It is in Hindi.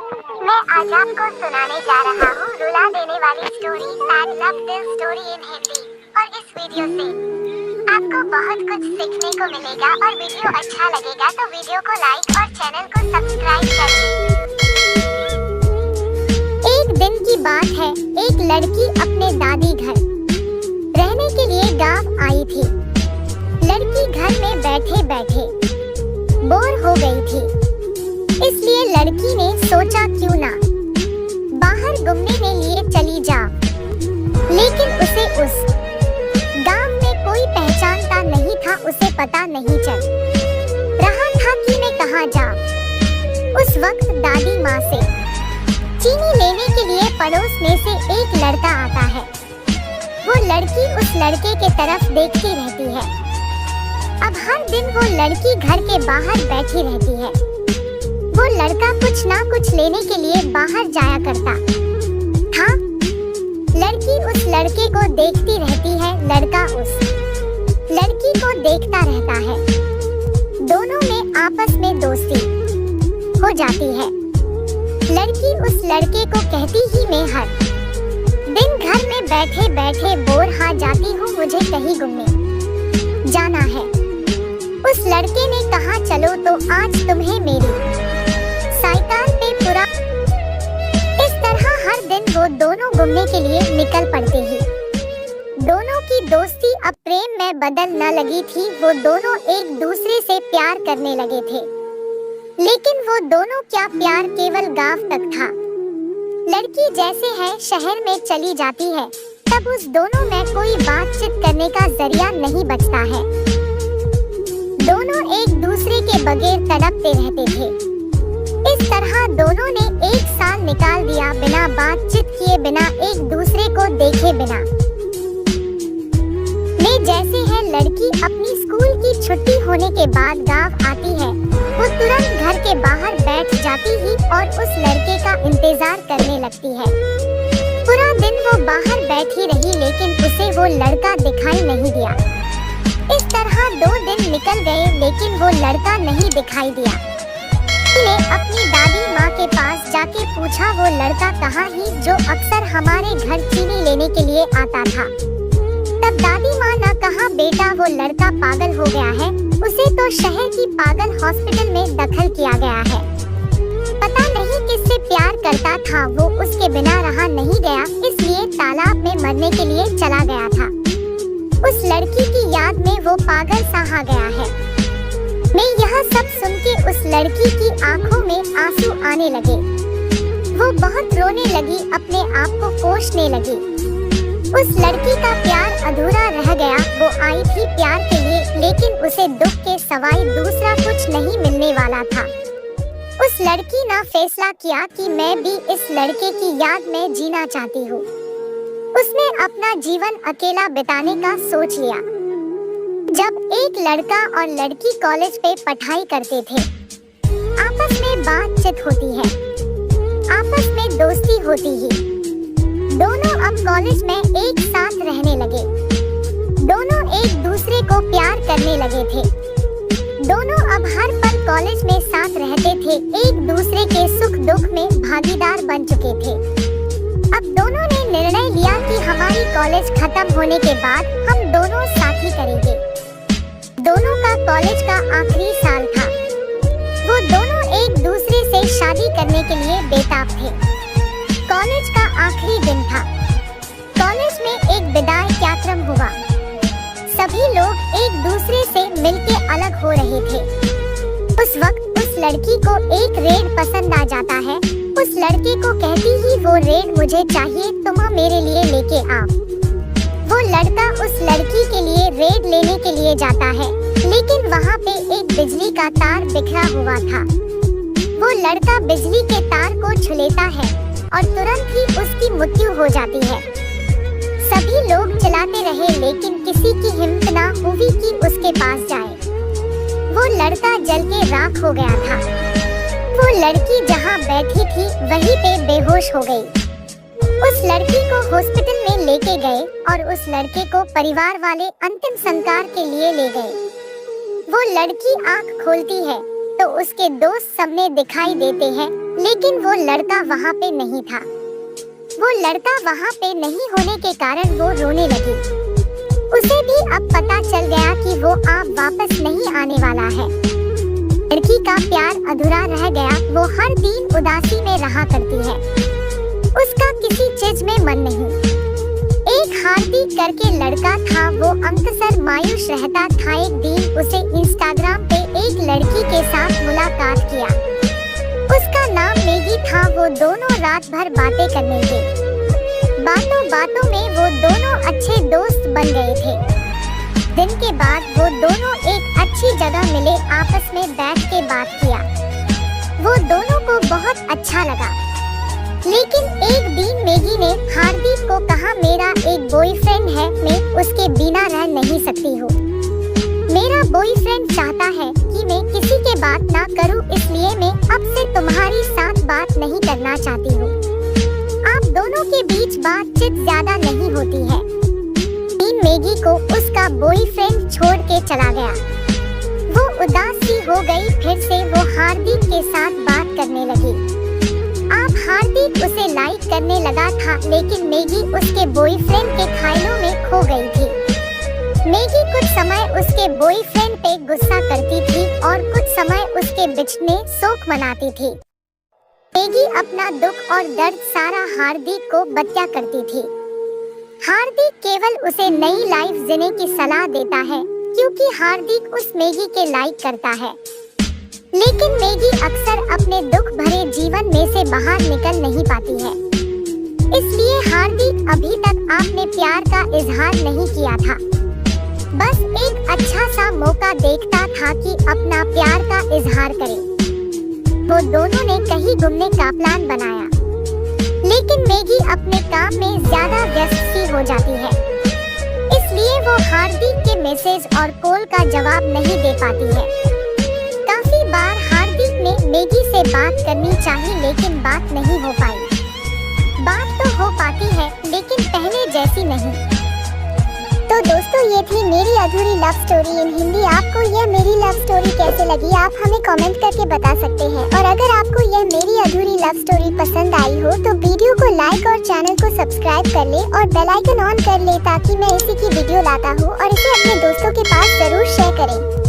मैं आज आपको सुनाने जा रहा हूँ रुला देने वाली स्टोरी सैड लव दिल स्टोरी इन हिंदी। और इस वीडियो से आपको बहुत कुछ सीखने को मिलेगा और वीडियो अच्छा लगेगा तो वीडियो को लाइक और चैनल को सब्सक्राइब करें। एक दिन की बात है, एक लड़की अपने दादी घर रहने के लिए गांव आई थी। लड़की घर में बैठे बैठे बोर हो गई थी, इसलिए लड़की ने सोचा क्यों ना बाहर घूमने के लिए चली जा। लेकिन उसे उस गांव में कोई पहचानता नहीं था, उसे पता नहीं चल रहा था कि मैं कहाँ जा। उस वक्त दादी माँ से चीनी लेने के लिए पड़ोस में से एक लड़का आता है। वो लड़की उस लड़के के तरफ देखती रहती है। अब हर दिन वो लड़की घर के बाहर बैठी रहती है। वो लड़का कुछ ना कुछ लेने के लिए बाहर जाया करता था। लड़की उस लड़के को देखती रहती है, लड़का उस लड़की को देखता रहता है। दोनों में आपस में दोस्ती हो जाती है। लड़की उस लड़के को कहती ही मैं हर दिन घर में बैठे बैठे बोर हो जाती हूँ, मुझे कहीं घूमने जाना है। उस लड़के ने कहा चलो तो आज तुम्हें मेरी साइकिल पे पूरा। इस तरह हर दिन वो दोनों घूमने के लिए निकल पड़ते ही दोनों की दोस्ती अब प्रेम में बदल न लगी थी। वो दोनों एक दूसरे से प्यार करने लगे थे, लेकिन वो दोनों क्या प्यार केवल गांव तक था। लड़की जैसे है शहर में चली जाती है, तब उस दोनों में कोई बातचीत करने का जरिया नहीं बचता है। दोनों एक दूसरे के बगैर तड़पते रहते थे। इस तरह दोनों ने एक साल निकाल दिया बिना बातचीत किए, बिना एक दूसरे को देखे बिना। मैं जैसे है लड़की अपनी स्कूल की छुट्टी होने के बाद गांव आती है, वो तुरंत घर के बाहर बैठ जाती ही और उस लड़के का इंतजार करने लगती है। पूरा दिन वो बाहर बैठी रही, लेकिन उसे वो लड़का दिखाई नहीं दिया। इस तरह 2 दिन निकल गए, लेकिन वो लड़का नहीं दिखाई दिया। ने अपनी दादी माँ के पास जाके पूछा वो लड़का कहाँ ही जो अक्सर हमारे घर चीनी लेने के लिए आता था। तब दादी माँ ने कहा बेटा वो लड़का पागल हो गया है, उसे तो शहर की पागल हॉस्पिटल में दाखिल किया गया है। पता नहीं किससे प्यार करता था वो, उसके बिना रहा नहीं गया, इसलिए तालाब में मरने के लिए चला गया था। उस लड़की की याद में वो पागल सा आ गया है। मैं यह सब सुन के उस लड़की की आंखों में आंसू आने लगे। वो बहुत रोने लगी, अपने आप को कोसने लगी। उस लड़की का प्यार अधूरा रह गया। वो आई थी प्यार के लिए, लेकिन उसे दुख के सिवाय दूसरा कुछ नहीं मिलने वाला था। उस लड़की ने फैसला किया कि मैं भी इस लड़के की याद में जीना चाहती हूँ। उसने अपना जीवन अकेला बिताने का सोच लिया। जब एक लड़का और लड़की कॉलेज पे पढ़ाई करते थे, आपस में बातचीत होती है, आपस में दोस्ती होती ही दोनों अब कॉलेज में एक साथ रहने लगे। दोनों एक दूसरे को प्यार करने लगे थे। दोनों अब हर पल कॉलेज में साथ रहते थे, एक दूसरे के सुख दुख में भागीदार बन चुके थे। अब दोनों ने निर्णय लिया कि हमारी कॉलेज खत्म होने के बाद हम दोनों साथी करेंगे। दोनों का कॉलेज का आखिरी साल था। वो दोनों एक दूसरे से शादी करने के लिए बेताब थे। कॉलेज का आखिरी दिन था। कॉलेज में एक विदाई कार्यक्रम हुआ। सभी लोग एक दूसरे से मिलके अलग हो रहे थे। उस वक्त उस लड़की को एक रेड पसंद आ जाता है। उस लड़के को कहती ही वो रेड मुझे चाहिए, तुम मेरे लिए लेके आओ। वो लड़का उस लड़की के लिए रेड लेने के लिए जाता है, लेकिन वहाँ पे एक बिजली का तार बिखरा हुआ था। वो लड़का बिजली के तार को छुलेता है और तुरंत ही उसकी मृत्यु हो जाती है। सभी लोग चिल्लाते रहे, लेकिन किसी की हिम्मत ना हुई कि उसके पास जाए। वो लड़का जल के राख हो गया था। वो लड़की जहाँ बैठी थी वहीं पे बेहोश हो गई। उस लड़की को हॉस्पिटल में लेके गए और उस लड़के को परिवार वाले अंतिम संस्कार के लिए ले गए। वो लड़की आंख खोलती है तो उसके दोस्त सामने दिखाई देते हैं, लेकिन वो लड़का वहाँ पे नहीं था। वो लड़का वहाँ पे नहीं होने के कारण वो रोने लगी। उसे भी अब पता चल गया कि वो अब वापस नहीं आने वाला है। लड़की का प्यार अधूरा रह गया। वो हर दिन उदासी में रहा करती है। उसका किसी चीज में मन नहीं। एक हार्दिक करके लड़का था। वो अक्सर मायूस रहता था। एक दिन उसे इंस्टाग्राम पे एक लड़की के साथ मुलाकात किया। उसका नाम मैगी था। वो दोनों रात भर बातें करने लगे। बातों बातों में वो दोनों अच्छे दोस्त बन गए थे। दिन के बाद वो दोनों एक अच्छी जगह मिले। आपस में बैठ के बात किया। वो दोनों को बहुत अच्छा लगा। लेकिन एक दिन मैगी ने हार्दिक को कहा, मेरा एक बॉयफ्रेंड है, मैं उसके बिना रह नहीं सकती हूँ। मेरा बॉयफ्रेंड चाहता है कि मैं किसी के बात ना करूँ, इसलिए मैं अब से तुम्हारी साथ बात नहीं करना चाहती हूँ। आप दोनों के बीच बातचीत ज्यादा नहीं होती है। मैगी को उसका बॉयफ्रेंड छोड़ के चला गया। वो उदास सी हो गई। फिर से वो हार्दिक के साथ बात करने लगी। अब हार्दिक उसे लाइक करने लगा था, लेकिन मैगी उसके बॉयफ्रेंड के ख्यालों में खो गई थी। मैगी कुछ समय उसके बॉयफ्रेंड पे गुस्सा करती थी और कुछ समय उसके बिछड़ने शोक मनाती थी। मैगी अपना दुख और दर्द सारा हार्दिक को बता करती थी। हार्दिक केवल उसे नई लाइफ जीने की सलाह देता है, क्योंकि हार्दिक उस मैगी के लाइक करता है। लेकिन मैगी अक्सर अपने दुख भरे जीवन में से बाहर निकल नहीं पाती है। इसलिए हार्दिक अभी तक अपने प्यार का इजहार नहीं किया था। बस एक अच्छा सा मौका देखता था कि अपना प्यार का इजहार करे। वो दोनों ने कहीं घूमने का प्लान बनाया, लेकिन मैगी अपने काम में ज्यादा व्यस्त सी हो जाती है। इसलिए वो हार्दिक के मैसेज और कॉल का जवाब नहीं दे पाती है। काफी बार हार्दिक ने मैगी से बात करनी चाहिए, लेकिन बात नहीं हो पाई। बात तो हो पाती है, लेकिन पहले जैसी नहीं। तो दोस्तों, ये थी मेरी अधूरी लव स्टोरी इन हिंदी। आपको यह मेरी लव स्टोरी कैसे लगी, आप हमें कमेंट करके बता सकते हैं। और अगर आपको यह मेरी अधूरी लव स्टोरी पसंद आई हो तो वीडियो को लाइक और चैनल को सब्सक्राइब कर ले और बेल आइकन ऑन कर ले, ताकि मैं इसी की वीडियो लाता हूँ और इसे अपने दोस्तों के पास जरूर शेयर करें।